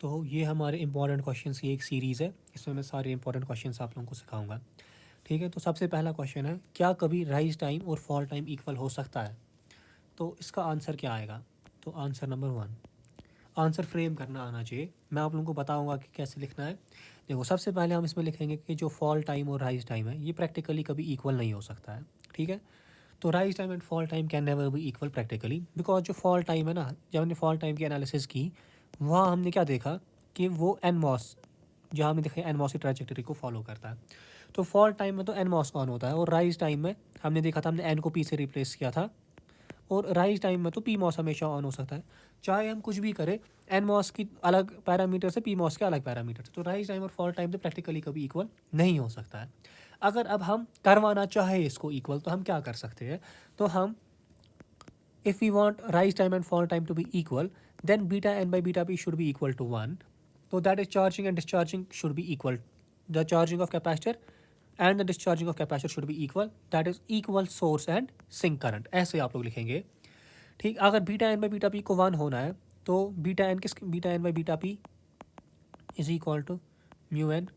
तो ये हमारे इंपॉर्टेंट क्वेश्चंस की एक सीरीज़ है। इसमें मैं सारे इंपॉर्टेंट क्वेश्चंस आप लोगों को सिखाऊंगा। ठीक है, तो सबसे पहला क्वेश्चन है, क्या कभी राइज टाइम और फॉल टाइम इक्वल हो सकता है? तो इसका आंसर क्या आएगा? तो answer number one, answer frame करना आना चाहिए। मैं आप लोगों को बताऊंगा कि कैसे लिखना है। देखो, सबसे पहले हम इसमें लिखेंगे कि जो फॉल टाइम और राइज टाइम है ये प्रैक्टिकली कभी इक्वल नहीं हो सकता है। ठीक है, तो rise time and fall time can never be equal practically, because जो फॉल टाइम है ना, जब हमने फॉल टाइम की एनालिसिस की, वहाँ हमने क्या देखा कि वो एनमॉस, जहाँ हमने देखा एनमॉस की ट्रैजेक्टरी को फॉलो करता है। तो फॉल टाइम में तो एनमॉस ऑन होता है, और राइज टाइम में हमने देखा था, हमने एन को पी से रिप्लेस किया था, और राइज टाइम में तो पी मॉस हमेशा ऑन हो सकता है, चाहे हम कुछ भी करें। एन मॉस की अलग पैरामीटर से, पी मॉस के अलग पैरामीटर से, तो राइज टाइम और फॉल टाइम तो प्रैक्टिकली कभी इक्वल नहीं हो सकता है। अगर अब हम करवाना चाहे इसको इक्वल, तो हम क्या कर सकते हैं? तो हम, if we want rise time and fall time to be equal, then beta n by beta p should be equal to 1. So that is charging and discharging should be equal. The charging of capacitor and the discharging of capacitor should be equal. That is equal source and sink current. ऐसे आप लोग लिखेंगे। ठीक, अगर beta N by beta P को 1 होना है, तो beta N by beta P is equal to mu N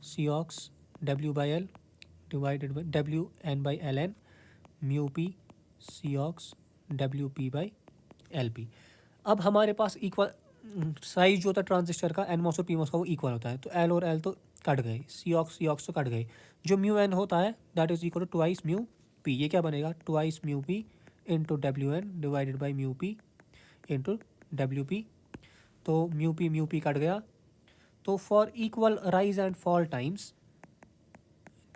C ox W by L divided by W N by L N mu P C ox W P by L P. अब हमारे पास equal size जो होता है transistor का, N MOS और P MOS का, वो equal होता है, तो एल और एल तो कट गए, सी ऑक्स तो कट गए। जो म्यू एन होता है that is equal to twice mu P. ये क्या बनेगा? Twice mu P into W N divided by mu P into W P. तो म्यू पी कट गया। तो for equal rise and fall times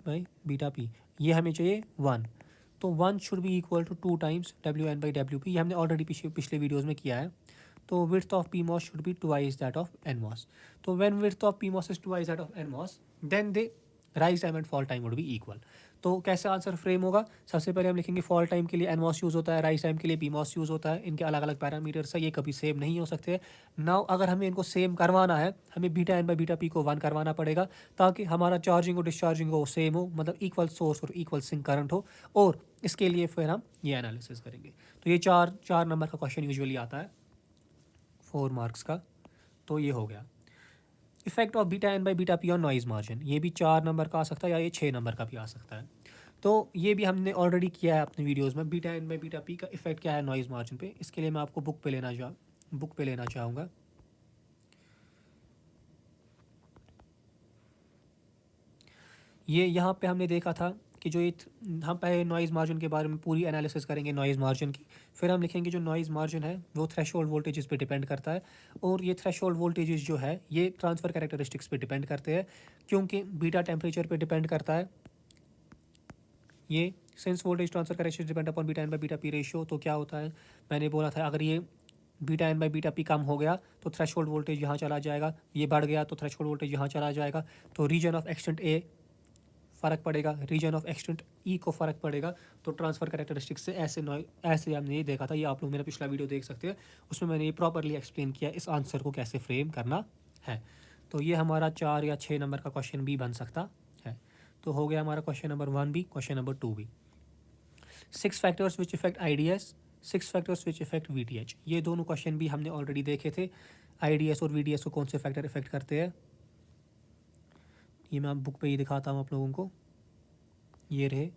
by beta P, ये हमें चाहिए 1। तो 1 should be equal to 2 times W N by W P. ये हमने already पिछले वीडियोज़ में किया है। तो width of P MOS should be twice that of N MOS. तो when width of P MOS is twice that of N MOS, then the rise time and fall time would be equal. तो कैसे answer frame होगा? सबसे पहले हम लिखेंगे fall time के लिए एन मॉस यूज़ होता है, राइज टाइम के लिए पी मॉस यूज़ होता है। इनके अलग अलग पैरामीटर्स है, ये कभी सेम नहीं हो सकते। नाउ अगर हमें इनको सेम करवाना है, हमें beta N by beta P को 1 करवाना पड़ेगा, ताकि हमारा चार्जिंग और डिस्चार्जिंग हो सेम हो, मतलब इक्वल सोर्स और इक्वल सिंक करंट हो। और इसके लिए फिर हम ये एनालिसिस करेंगे। तो ये चार नंबर का क्वेश्चन यूजुअली आता है 4 मार्क्स का। तो ये हो गया। Effect of beta N by beta P on noise margin, ये भी 4 नंबर का आ सकता है, या ये 6 नंबर का भी आ सकता है। तो ये भी हमने ऑलरेडी किया है अपने वीडियोस में, beta N by beta P का इफेक्ट क्या है नॉइज मार्जिन पे। इसके लिए मैं आपको बुक पे लेना चाहूँगा। ये यहाँ पे हमने देखा था कि जो हम पहले नॉइज़ मार्जिन के बारे में पूरी एनालिसिस करेंगे नॉइज़ मार्जिन की। फिर हम लिखेंगे जो नॉइज़ मार्जिन है वो थ्रेशोल्ड वोल्टेजेस पे डिपेंड करता है, और ये थ्रेशोल्ड वोल्टेजेस जो है ये ट्रांसफ़र कैरेक्टरिस्टिक्स पे डिपेंड करते हैं, क्योंकि बीटा टेम्परेचर पे डिपेंड करता है। ये since voltage transfer characteristics depend upon beta N by beta P ratio, तो क्या होता है, मैंने बोला था, अगर ये beta N by beta P कम हो गया तो थ्रेशोल्ड वोल्टेज यहाँ चला जाएगा, ये बढ़ गया तो थ्रेशोल्ड वोल्टेज यहाँ चला जाएगा। तो रीजन ऑफ एक्सटेंट ए फ़र्क पड़ेगा, रीजन ऑफ एक्सटेंट ई को फ़र्क पड़ेगा। तो ट्रांसफ़र कैरेक्टरिस्टिक्स से ऐसे हमने ये देखा था। ये आप लोग मेरा पिछला वीडियो देख सकते हैं, उसमें मैंने ये प्रॉपरली एक्सप्लेन किया इस आंसर को कैसे फ्रेम करना है। तो ये हमारा 4 या 6 नंबर का क्वेश्चन भी बन सकता है। तो हो गया हमारा क्वेश्चन नंबर 1 भी, क्वेश्चन नंबर 2 भी। 6 factors which effect I D S, 6 factors which effect we T H, ये दोनों क्वेश्चन भी हमने ऑलरेडी देखे थे। आई डी एस और वी डी एस को कौन से फैक्टर इफेक्ट करते हैं, ये मैं बुक पे ही दिखाता हूँ आप लोगों को। ये रहे,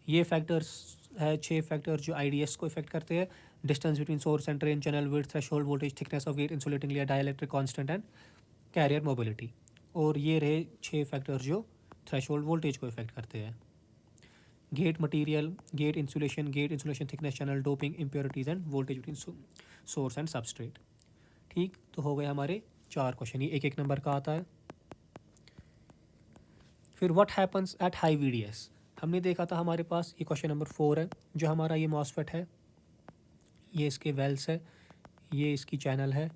ये फैक्टर्स है 6 फैक्टर जो आई डी एस को इफेक्ट करते हैं। Distance between source and drain, channel width, threshold voltage, thickness of gate, insulating layer, dielectric constant and carrier mobility. और ये रहे 6 फैक्टर जो थ्रेशोल्ड वोल्टेज को इफेक्ट करते हैं। Gate material, gate insulation thickness, channel doping, impurities and voltage between source and substrate. ठीक, तो हो गए हमारे 4 क्वेश्चन, ये एक एक नंबर का आता है। फिर what happens at high V D S, हमने देखा था हमारे पास ये क्वेश्चन नंबर 4 है। जो हमारा ये मॉसफेट है, ये इसके वेल्स है, ये इसकी चैनल है,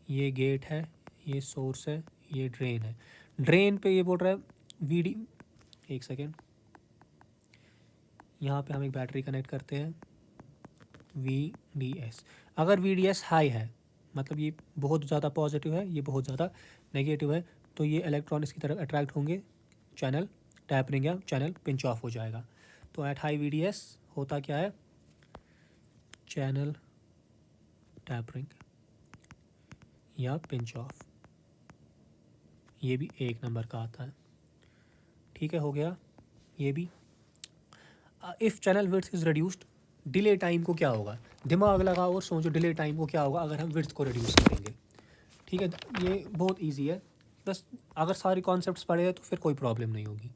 ये गेट है, ये सोर्स है, ये ड्रेन है। ड्रेन पे ये बोल रहा है वी डी, एक सेकेंड, यहाँ पे हम एक बैटरी कनेक्ट करते हैं, वी डी एस। अगर वी डी एस हाई है, मतलब ये बहुत ज़्यादा पॉजिटिव है, ये बहुत ज़्यादा नेगेटिव है, तो ये इलेक्ट्रॉन इसकी तरफ अट्रैक्ट होंगे, चैनल टैपरिंग या चैनल पिंच ऑफ हो जाएगा। तो at high V D S होता क्या है, चैनल टैपरिंग, या पिंच ऑफ, ये भी 1 नंबर का आता है। ठीक है, हो गया ये भी। If channel width is reduced, delay time को क्या होगा, दिमाग लगाओ और सोचो डिले टाइम को क्या होगा अगर हम विड्थ को रिड्यूस करेंगे। ठीक है, ये बहुत इजी है, बस अगर सारे कॉन्सेप्ट्स पढ़े हैं तो फिर कोई प्रॉब्लम नहीं होगी।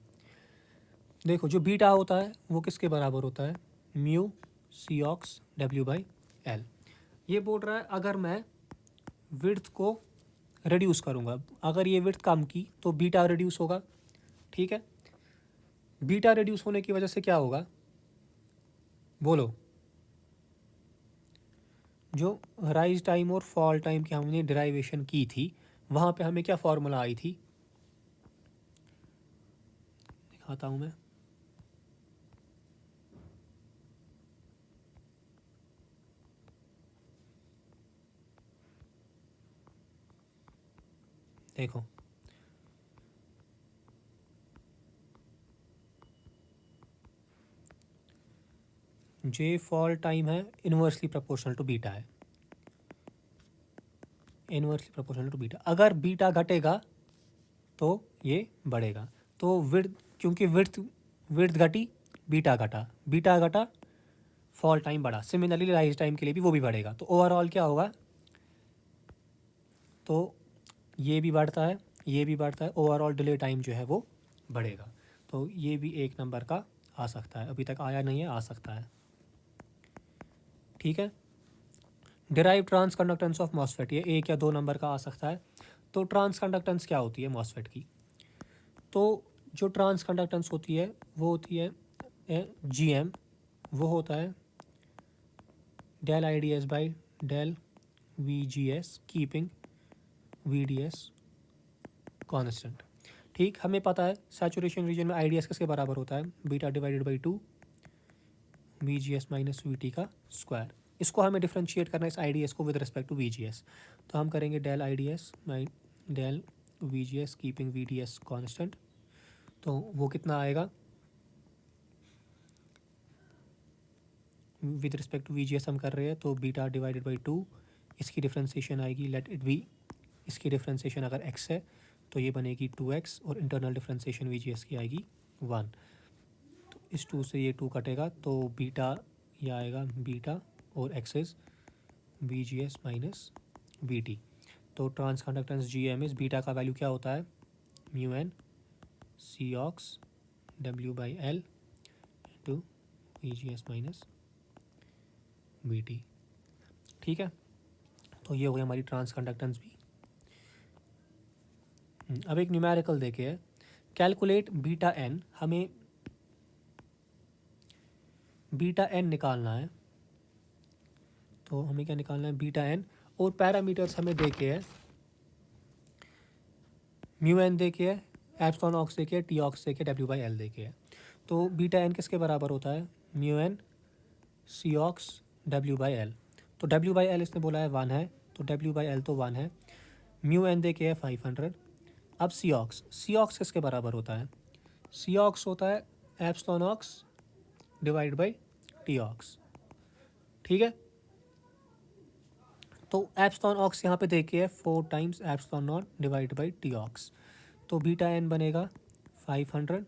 देखो, जो बीटा होता है वो किसके बराबर होता है, mu C ox W by L. ये बोल रहा है अगर मैं विड्थ को रिड्यूस करूँगा, अगर ये विड्थ कम की तो बीटा रिड्यूस होगा। ठीक है, बीटा रिड्यूस होने की वजह से क्या होगा, बोलो। जो राइज टाइम और फॉल टाइम की हमने डिराइवेशन की थी, वहाँ पे हमें क्या फॉर्मूला आई थी, दिखाता हूँ मैं। देखो, जे फॉल टाइम है इन्वर्सली प्रोपोर्शनल टू बीटा है, इन्वर्सली प्रोपोर्शनल टू बीटा। अगर बीटा घटेगा तो ये बढ़ेगा। तो विड्थ, क्योंकि विड्थ विड्थ घटी, बीटा घटा, बीटा घटा, फॉल टाइम बढ़ा। सिमिलरली राइज टाइम के लिए भी वो भी बढ़ेगा। तो ओवरऑल क्या होगा, तो ये भी बढ़ता है, ये भी बढ़ता है, ओवरऑल डिले टाइम जो है वो बढ़ेगा। तो ये भी 1 नंबर का आ सकता है, अभी तक आया नहीं है, आ सकता है। ठीक है, derive transconductance of MOSFET, ये 1 या 2 नंबर का आ सकता है। तो ट्रांस कंडक्टेंस क्या होती है मॉसफेट की, तो जो ट्रांस कंडक्टेंस होती है वो होती है जी एम, वो होता है del I D S by del V G S keeping V D S constant. ठीक, हमें पता है सैचुरेशन रीजन में आई डी एस किसके बराबर होता है, beta divided by 2 V G S minus V T का स्क्वायर। इसको हमें डिफ्रेंशिएट करना है इस आई डी एस को with respect to V G S. तो हम करेंगे del I D S by del V G S keeping V D S constant. तो वो कितना आएगा, with respect to V G S हम कर रहे हैं, तो बीटा डिवाइडेड बाई 2, इसकी डिफ्रेंसिएशन आएगी, लेट इट बी, इसकी डिफ्रेंसिएशन अगर x है तो ये बनेगी 2x, और internal differentiation we G S की आएगी 1। तो इस 2 से ये 2 कटेगा, तो बीटा ये आएगा बीटा और excess V G S minus V T. तो ट्रांस कंडक्टेंस जी एम इस बीटा का वैल्यू क्या होता है, mu N C ox W by L into V G S minus V T. ठीक है, तो ये हो गई हमारी ट्रांस कंडक्टेंस भी। अब एक न्यूमेरिकल देखे है, कैलकुलेट बीटा एन, हमें बीटा एन निकालना है। तो हमें क्या निकालना है, बीटा एन, और पैरामीटर्स हमें देखे है, म्यू एन देखे है, एप्सिलॉन ऑक्स देखे है, टी ऑक्स देखे, डब्ल्यू बाई एल देखे है। तो बीटा एन किसके बराबर होता है, mu N C ox W by L. तो डब्ल्यू बाई एल इसने बोला है 1 है, तो डब्ल्यू बाई एल तो 1 है। म्यू एन देखे है 500। अब सी ऑक्स किसके बराबर होता है, सी ऑक्स होता है epsilon ox divide by T ox. ठीक है, तो एप्सिलॉन ऑक्स यहाँ पे देखिए 4 times epsilon naught divide by T ox. तो बीटा एन बनेगा 500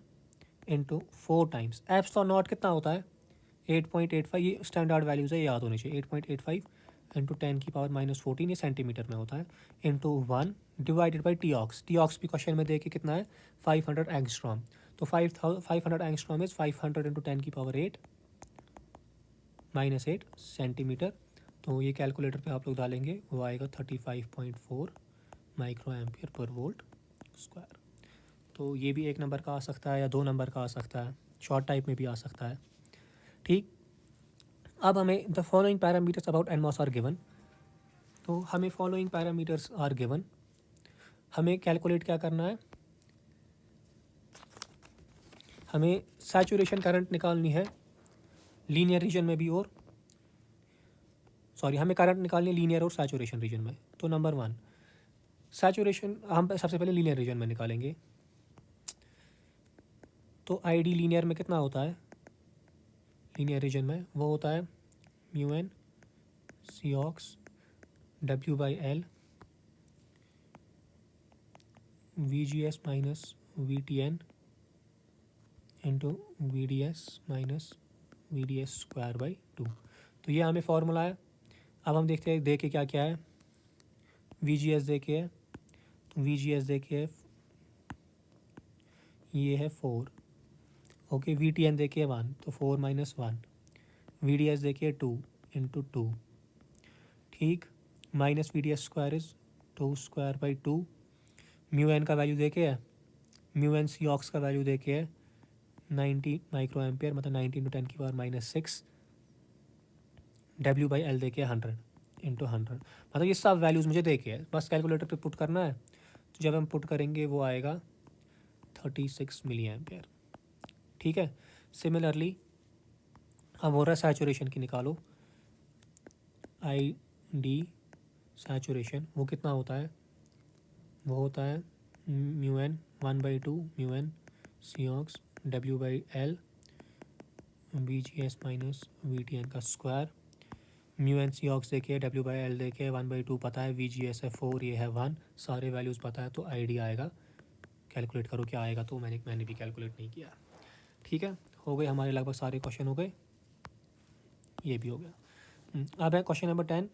इंटू 4 टाइम्स एप्सिलॉन नॉट कितना होता है 8.85, ये स्टैंडर्ड वैल्यूज़ है, ये याद होनी चाहिए। 8.85 इंटू 10⁻⁻14, ये सेंटीमीटर में होता है, into 1 divided by T ox भी क्वेश्चन में देखिए कितना है 500 एंगस्ट्रॉम। तो 500 एंगस्ट्रॉम इज 500 इंटू 10⁸ -8 सेंटीमीटर। तो ये कैलकुलेटर पे आप लोग डालेंगे, वो आएगा 35.4 micro ampere per volt square. तो ये भी 1 नंबर का आ सकता है या 2 नंबर का आ सकता है, शॉर्ट टाइप में भी आ सकता है। ठीक, अब हमें the following parameters about NMOS are given. तो हमें फॉलोइंग पैरामीटर्स आर गिवन, हमें कैलकुलेट क्या करना है, हमें सैचुरेशन करंट निकालनी है लीनियर रीजन में भी, और हमें करंट निकालनी है लीनियर और सैचुरेशन रीजन में। तो नंबर 1 सैचुरेशन हम सबसे पहले लीनियर रीजन में निकालेंगे। तो आई डी लीनियर में कितना होता है, लीनियर रीजन में वो होता है mu N C ox W by L V G S minus V T N into V D S minus V D S square by two. तो ये हमें फॉर्मूला है। अब हम देखते हैं दे के क्या क्या है। वी जी एस दे के है, तो वी जी एस दे के है ये है 4। ओके, वी टी एन दे के 1, तो 4 माइनस 1। वी डी एस दे के 2 इंटू 2, ठीक, minus V D S square is 2 square by 2। Mu N का वैल्यू दे के है, म्यू एन सी ऑक्स का वैल्यू दे के है 90 माइक्रो एम्पियर, मतलब 90 इंटू 10⁻⁻⁶। डब्ल्यू बाई एल दे के 100 इंटू 100, मतलब ये सब वैल्यूज़ मुझे दे के है, बस कैलकुलेटर पे पुट करना है। तो जब हम पुट करेंगे वो आएगा 36 मिली एम्पियर, ठीक है। सिमिलरली अब हो रहा है सैचुरेशन की, निकालो आई डी सैचुरेशन, वो कितना होता है, वो होता है mu N 1/2 mu N C ox W by L V G S minus V T N का square. Mu N C ox देखिए, डब्ल्यू बाई एल देखिए, 1/2 पता है, वी जी एस है 4, ये है 1, सारे वैल्यूज़ पता है, तो आई डी आएगा। कैलकुलेट करो क्या आएगा, तो मैंने भी कैलकुलेट नहीं किया, ठीक है। हो गए हमारे लगभग सारे क्वेश्चन हो गए, ये भी हो गया। अब है question number 10,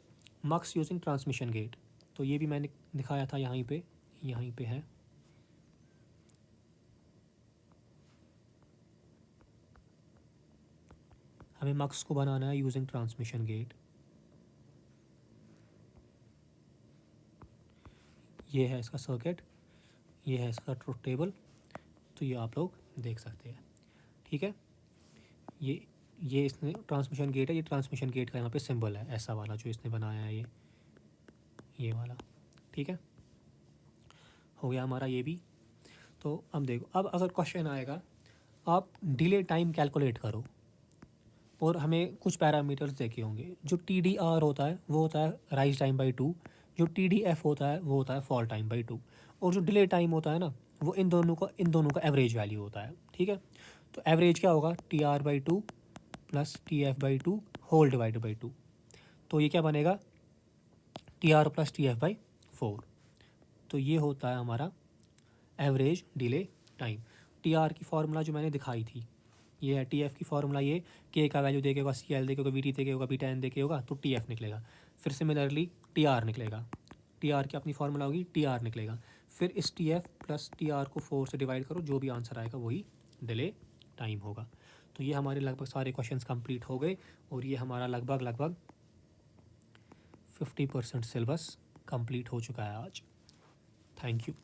mux using transmission gate. तो ये भी मैंने दिखाया था, यहीं पे है। हमें मक्स को बनाना है यूजिंग ट्रांसमिशन गेट। ये है इसका सर्किट, ये है इसका ट्रुथ टेबल, तो ये आप लोग देख सकते हैं, ठीक है। ये इसने ट्रांसमिशन गेट है, ये ट्रांसमिशन गेट का यहाँ पे सिंबल है, ऐसा वाला जो इसने बनाया है, ये वाला, ठीक है। हो गया हमारा ये भी। तो अब देखो, अब अगर क्वेश्चन आएगा आप डिले टाइम कैलकुलेट करो और हमें कुछ पैरामीटर्स देखे होंगे। जो टी डी आर होता है वो होता है राइज टाइम बाई 2, जो टी डी एफ होता है वो होता है फॉल टाइम बाई 2, और जो डिले टाइम होता है ना वो इन दोनों का एवरेज वैल्यू होता है, ठीक है। तो एवरेज क्या होगा, T R by 2 plus T F by 2 whole divided by 2। तो ये क्या बनेगा, T R plus T F by 4। तो ये होता है हमारा average delay time. T R की फार्मूला जो मैंने दिखाई थी ये है, टी एफ की फार्मूला ये, के का वैल्यू देके होगा, सी एल देके होगा, वी टी देके होगा, बीटा एन देके होगा, तो टी एफ निकलेगा। फिर सिमिलरली टी आर निकलेगा, टी आर की अपनी फार्मूला होगी, टी आर निकलेगा। फिर इस T F plus T R को 4 से डिवाइड करो, जो भी आंसर आएगा वही डिले टाइम होगा। तो ये हमारे लगभग सारे क्वेश्चंस कंप्लीट हो गए, और ये हमारा लगभग 50% सिलेबस कंप्लीट हो चुका है आज। Thank you.